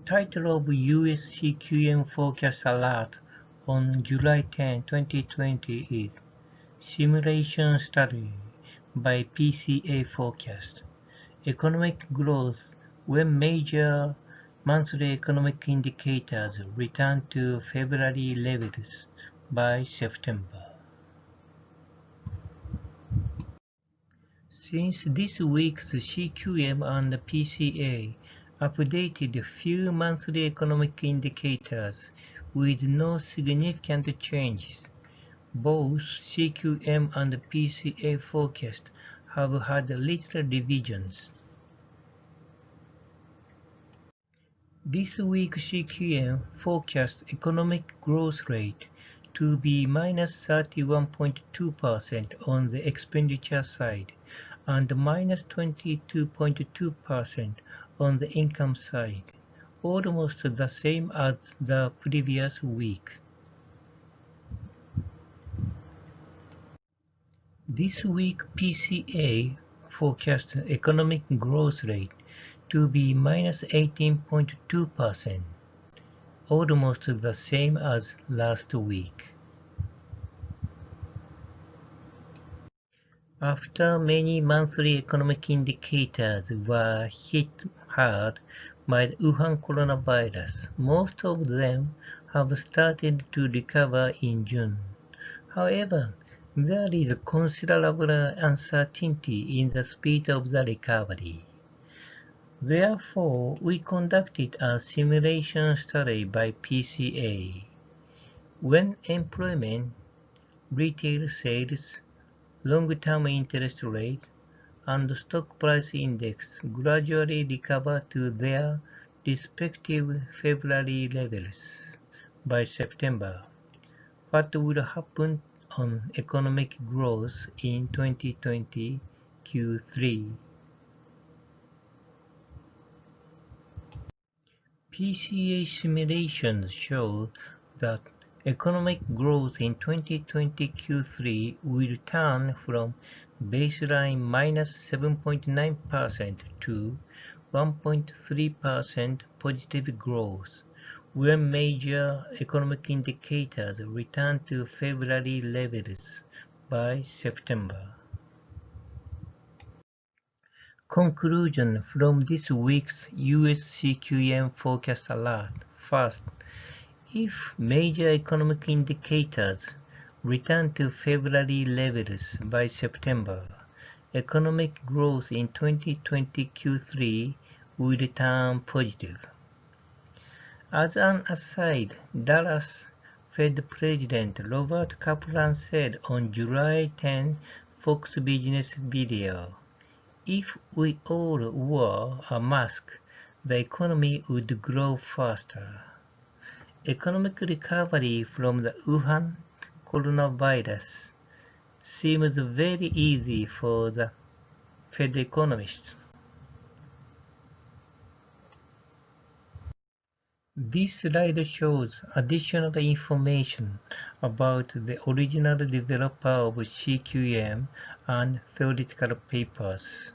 Title of US CQM Forecast Alert on July 10, 2020 is Simulation Study by PCA Forecast. Economic growth when major monthly economic indicators return to February levels by September. Since this week's CQM and PCA updated few monthly economic indicators with no significant changes, both CQM and PCA forecast have had little revisions. This week's CQM forecasts economic growth rate to be minus 31.2% on the expenditure side and minus 22.2% on the income side, almost the same as the previous week. This week PCA forecasts economic growth rate to be minus 18.2%, almost the same as last week. After many monthly economic indicators were hit hard by the Wuhan coronavirus, most of them have started to recover in June. However, there is considerable uncertainty in the speed of the recovery. Therefore, we conducted a simulation study by PCA. When employment, retail sales, long-term interest rate, and stock price index gradually recover to their respective February levels by September, what will happen on economic growth in 2020 Q3? PCA simulations show that economic growth in 2020 Q3 will turn from baseline minus 7.9% to 1.3% positive growth when major economic indicators return to February levels by September. Conclusion from this week's US CQM forecast alert. First, if major economic indicators return to February levels by September, economic growth in 2020 Q3 will turn positive. As an aside, Dallas Fed President Robert Kaplan said on July 10 Fox Business video, "If we all wore a mask, the economy would grow faster." Economic recovery from the Wuhan coronavirus seems very easy for the Fed economists. This slide shows additional information about the original developer of CQM and theoretical papers.